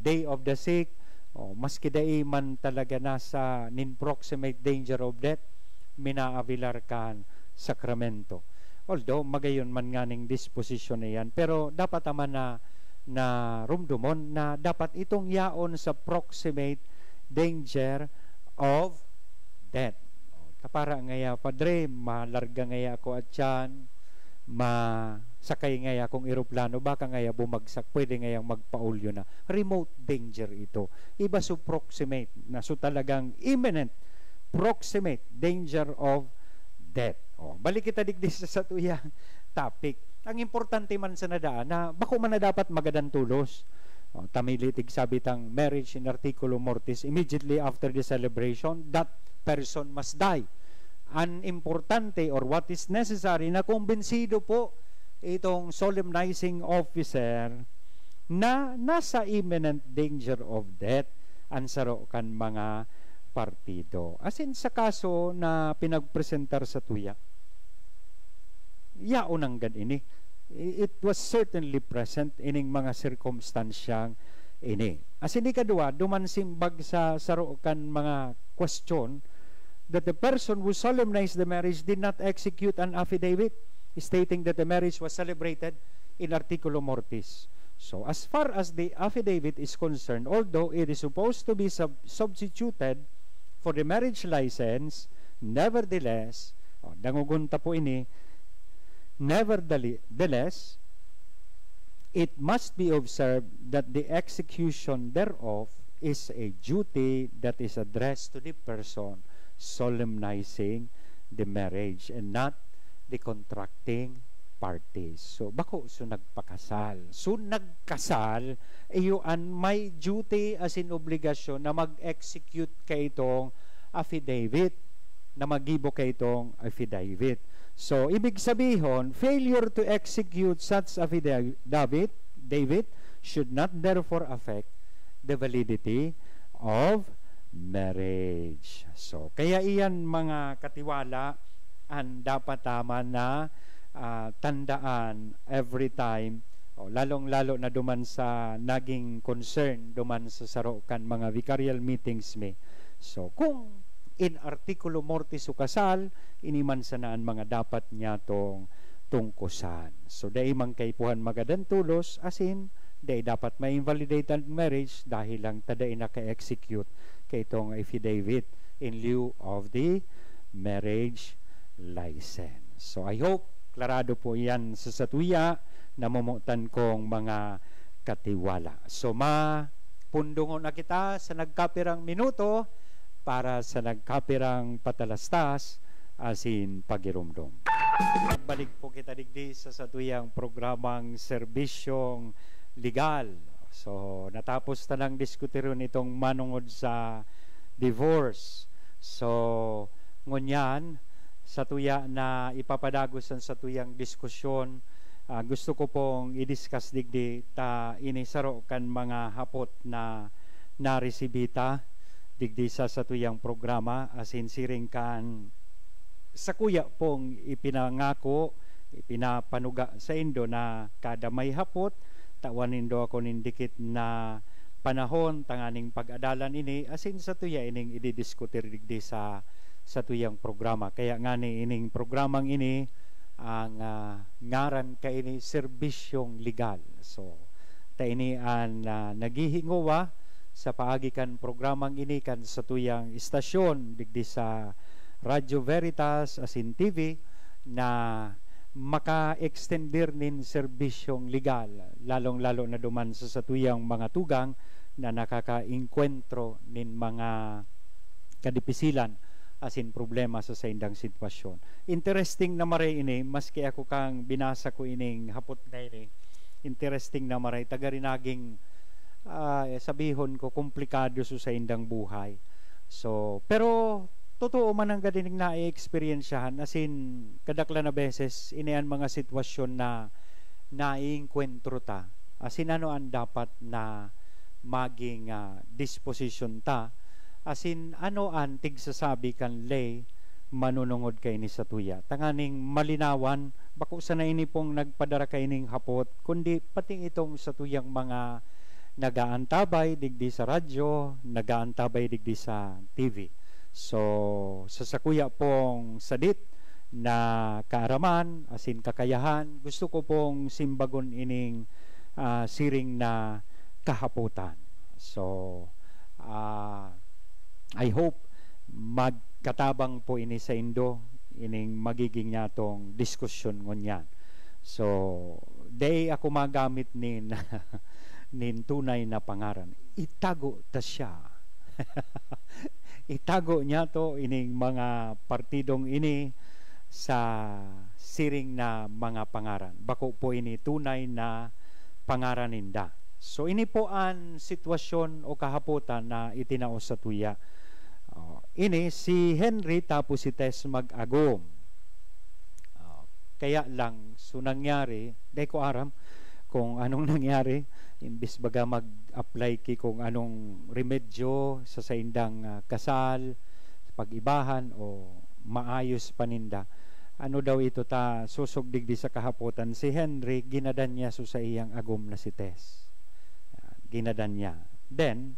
day of the sick, maski dai man talaga nasa nin proximate danger of death, minaavilar kan sakramento. Although magayon man nganing disposition na yan, pero dapat naman na rumdumon na dapat itong yaon sa proximate danger of death. Kapara ngaya, Padre, malarga ngaya ako at yan, masakay ngaya akong eroplano, baka ngaya bumagsak, pwede ngayang magpaulyo na. Remote danger ito. Iba so proximate, na so talagang imminent, proximate danger of death. Balik kita digdi sa tuyang topic. Ang importante man sa nadaan na bako man na dapat magadan tulos. Tamilitig sabi tang marriage in articulo mortis, immediately after the celebration, that person must die. Ang importante or what is necessary na kumbinsido po itong solemnizing officer na nasa imminent danger of death ang saro kan mga partido. As in sa kaso na pinagpresentar sa tuya, yaon ang ganini. It was certainly present ining mga circumstansyang ini. As in ikadua, dumansimbag sa saro kan mga question that the person who solemnized the marriage did not execute an affidavit stating that the marriage was celebrated in articulo mortis. So, as far as the affidavit is concerned, although it is supposed to be substituted for the marriage license, nevertheless, dangugunta po ini, nevertheless, it must be observed that the execution thereof is a duty that is addressed to the person solemnizing the marriage and not the contracting parties. So, bako so nagpakasal. So, nagkasal, iyon may duty as in obligasyon na mag-execute kay itong affidavit, na magibo kay itong affidavit. So, ibig sabihin, failure to execute such affidavit, David, should not therefore affect the validity of marriage. So, kaya iyan mga katiwala ang dapat tama na tandaan every time, lalong-lalo na duman sa naging concern, duman sa sarokan mga vicarial meetings me. So, kung in articulo mortis o kasal, iniman sanaan mga dapat niya tong tungkusan. So, dahil mang kaipuhan magadan tulos, as in, dahil dapat ma-invalidate ang marriage dahil lang taday naka-execute kay itong affidavit in lieu of the marriage license. So, I hope klarado po yan sa satuya na mumutan kong mga katiwala. So, pundungon na kita sa nagkapirang minuto para sa nagkapirang patalastas asin pagirumdum. Balik po kita digdi sa satuyang programang serbisyong legal. So, natapos na lang diskutiron itong manungod sa divorce. So, ngunyan, sa tuya na ipapadagosan sa tuyang diskusyon, gusto ko pong i-discuss digdi ta inisaro kan mga hapot na naresibita digdi sa tuyang programa asin siring kan sa kuya pong ipinangako, ipinapanuga sa indo na kada may hapot tawanin do ako nindikit na panahon tanganing pag-adalan ini asin sa tuya ining ididiskutir digdi sa tuyang programa. Kaya nga ni ining programang ini ang ngaran ka ini serbisyong legal. So, ta ini ang naghihinguwa sa paagikan programang ini kan sa tuyang istasyon digdi sa Radio Veritas asin TV na maka-extender nin serbisyong legal, lalong-lalo na duman sa tuyang mga tugang na nakaka-inkwentro nin mga kadipisilan asin problema sa indang sitwasyon. Interesting na maray ini, maski ako kang binasa ko ining hapot na ini, interesting na maray, taga rin naging sabihon ko, komplikado sa indang buhay. So, pero totoo man ang gadining na i-experiensyahan, asin kadakla na beses, inian mga sitwasyon na naiinkwentro ta, asin ano ang dapat na maging disposition ta, asin ano antig sasabi kan lay manunungod kay ni sa tuya. Tanganing malinawan bako sa na ini pong nagpadara kaining hapot, kundi pati itong sa tuyang mga nagaantabay digdi sa radyo, nagaantabay digdi sa TV. So, sa sakuya pong sadit na kaaraman, asin kakayahan, gusto ko pong simbagon ining siring na kahaputan. So, I hope magkatabang po ini sa Indo, ining magiging nyatong diskusyon ngunyan. So, day ako magamit nin tunay na pangaran. Itago ta siya. Itago niya to ining mga partidong ini sa siring na mga pangaran. Bako po ini tunay na pangaran ninda. So, ini po ang sitwasyon o kahaputan na itinao sa tuya. Ini si Henry tapos si Tess mag-agom. Kaya lang, so nangyari, dahil ko aram kung anong nangyari, imbis baga mag-apply ki kung anong remedyo sa saindang kasal, pag-ibahan o maayos paninda. Ano daw ito ta susugdig di sa kahapotan, si Henry, ginadan niya so sa iyang agom na si Tess. Ginadan niya. Then,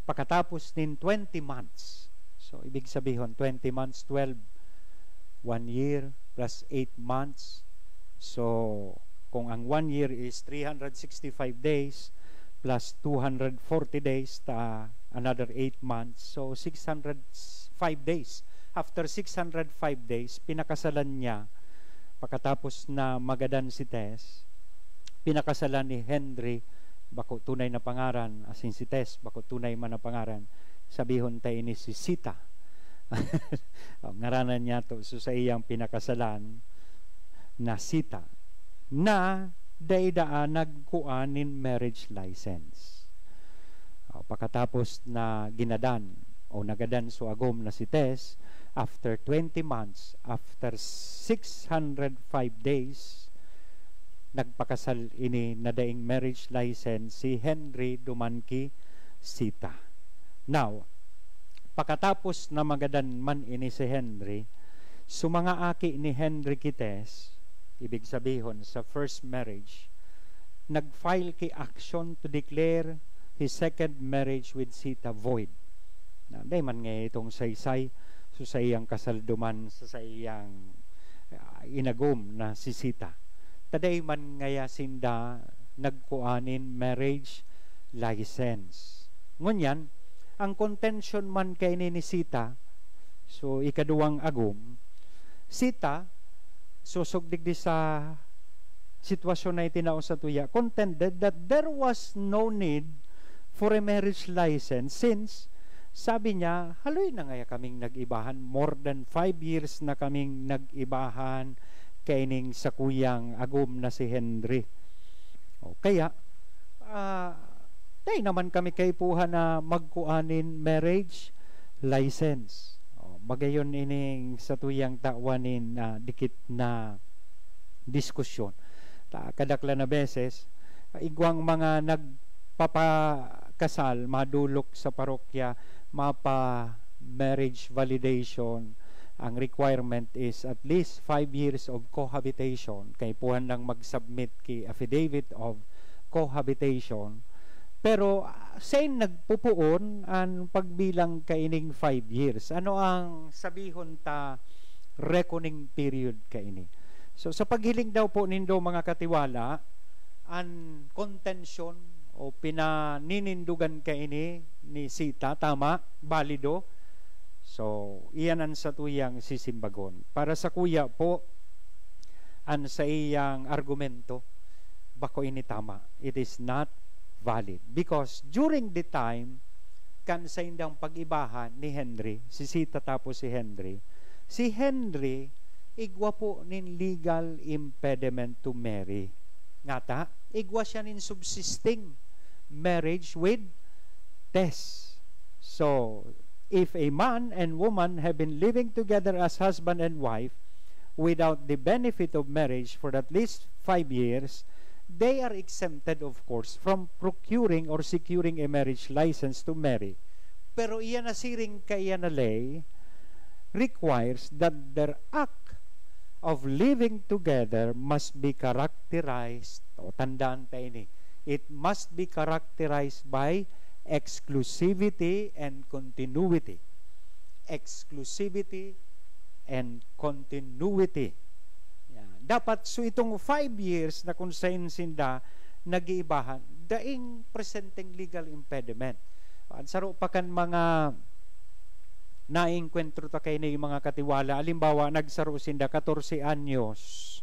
pagkatapos nin 20 months, so ibig sabihin 20 months, 12, 1 year plus 8 months. So, kung ang 1 year is 365 days plus 240 days ta another 8 months, so 605 days. After 605 days, pinakasalan niya, pagkatapos na magadan si Tess, pinakasalan ni Henry, bako tunay na pangaran, asin si Tess, bako tunay man na pangaran, sabihon tayo ni si Sita. Ngaranan niya to, so sa iyang pinakasalan na Sita, na daidaan nagkuan in marriage license. Pagkatapos na ginadan o nagadan so agom na si Tess, after 20 months, after 605 days, nagpakasal ini na daing marriage license si Henry dumanki Sita. Now, pagkatapos na magadan man ini si Henry, so mga aki ni Henry Kites, ibig sabihin sa first marriage, nag-file ki action to declare his second marriage with Sita void. Day man nga itong saysay, so sa iyang kasalduman sa iyang inagom na si Sita. Taday man ngaya sinda nagkuanin marriage license. Ngunyan, ang contention man kay ni Sita, so ikaduwang agom, Sita, susugdig di sa sitwasyon na itinao sa tuya, contended that there was no need for a marriage license since sabi niya, haloy na ngaya kaming nag-ibahan, more than 5 years na kaming nag-ibahan, kaining sa kuyang agom na si Henry. O, kaya, tayo naman kami kaipuhan na magkuanin marriage license. O, bagayon ining sa tuyang tawanin na dikit na diskusyon. Kadakla na beses, igwang mga nagpapakasal, madulok sa parokya, mapa marriage validation, ang requirement is at least 5 years of cohabitation. Kay puhan lang mag-submit ki affidavit of cohabitation. Pero say nagpupuon ang pagbilang kaining 5 years. Ano ang sabihon ta reckoning period kaini? So sa paghiling daw po nindo mga katiwala, ang contention o pinaninindugan kaini ni Sita, tama, balido. So, iyan ang sa tuyang sisimbagon. Para sa kuya po, ang sa iyang argumento, bako ini tama. It is not valid. Because during the time, kan sa indang pag-ibahan ni Henry, si Sita tapos si Henry, igwa po nin legal impediment to marry. Ngata, igwa siya nin subsisting marriage with Tess. So, if a man and woman have been living together as husband and wife without the benefit of marriage for at least 5 years, they are exempted, of course, from procuring or securing a marriage license to marry. Pero iyan na siring kaya na lay requires that their act of living together must be characterized, o tandaan tayo ini, it must be characterized by exclusivity and continuity. Exclusivity and continuity. Yan. Dapat, so itong 5 years na kung saan sinda nag-iibahan, daing presenting legal impediment. Ang saro pa kan mga naengkwentro ta kay na yung mga katiwala. Alimbawa, nagsaro sinda 14 anyos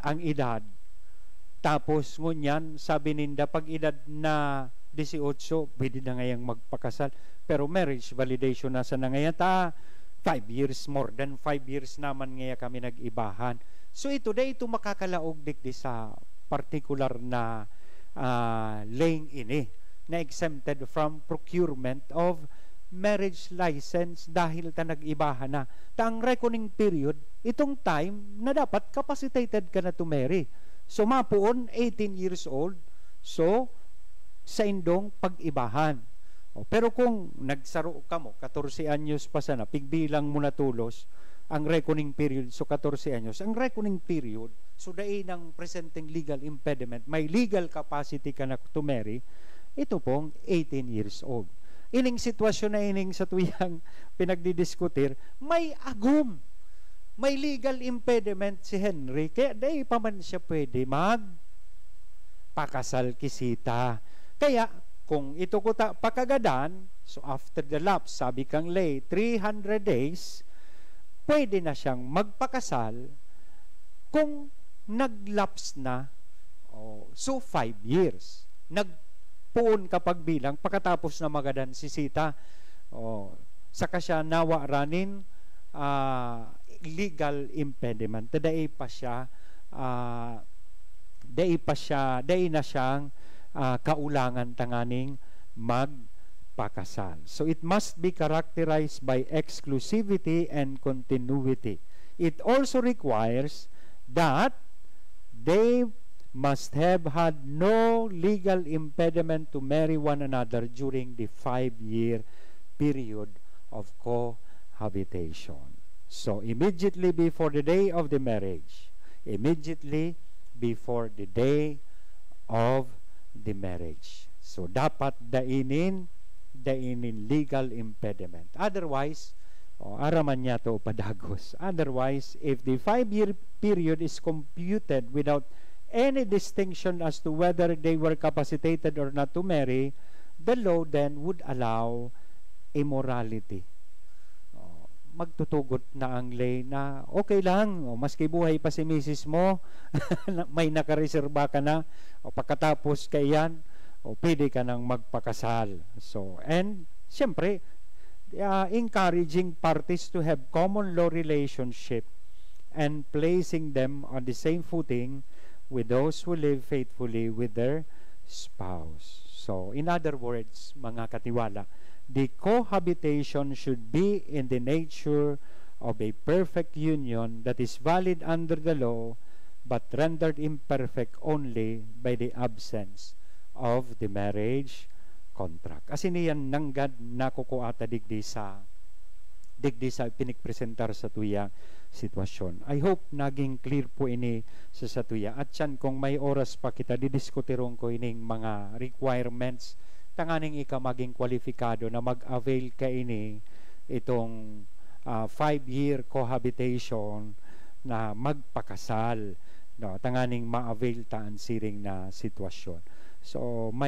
ang edad. Tapos ngunyan, sabi ninda, pag edad na 18, pwede na ngayang magpakasal. Pero marriage validation nasa na ngayon ta, 5 years, more than 5 years naman ngaya kami nag-ibahan. So ito makakalaog dikdi sa particular na laying ini na exempted from procurement of marriage license dahil ta nag-ibahan na. Ta ang reckoning period, itong time na dapat capacitated ka na to marry. So mapuon, 18 years old, so sa indong pag-ibahan. Pero kung nagsaro ka mo, 14 anyos pa sana, pigbilang mo na tulos, ang reckoning period, so 14 anyos, ang reckoning period, so daig ng presenting legal impediment, may legal capacity ka na to marry, ito pong 18 years old. Ining sitwasyon na ining sa tuyang pinagdidiskutir, may agum, may legal impediment si Henry, kaya daig pa man siya pwede magpakasal kisita. Kaya, kung ito ko pakagadan, so after the lapse, sabi kang lay, 300 days, pwede na siyang magpakasal kung naglapse na, so 5 years. Nagpuon kapag bilang, pagkatapos na magadan si Sita, saka siya nawa ranin legal impediment. Daig na siyang kaulangan tanganing magpakasal. So it must be characterized by exclusivity and continuity. It also requires that they must have had no legal impediment to marry one another during the 5-year period of cohabitation. So immediately before the day of the marriage, immediately before the day of the marriage. So dapat dainin legal impediment. Otherwise, araman niya to padagos. Otherwise, if the 5-year period is computed without any distinction as to whether they were capacitated or not to marry, the law then would allow immorality. Magtutugot na ang lay na okay lang, maski buhay pa si misis mo, may nakareserba ka na, pagkatapos kayan, pwede ka nang magpakasal. So, and siyempre, encouraging parties to have common law relationship and placing them on the same footing with those who live faithfully with their spouse. So, in other words, mga katiwala, the cohabitation should be in the nature of a perfect union that is valid under the law but rendered imperfect only by the absence of the marriage contract. Kasi niyan nanggad nakukuata digdi sa pinikpresentar sa tuyang sitwasyon. I hope naging clear po ini sa tuya. At yan, kung may oras pa kita, didiskutirong ko ining mga requirements tanganing ika maging kwalifikado na mag-avail ka ini itong 5-year cohabitation na magpakasal, no, tanganing ma-avail taan siring na sitwasyon. So may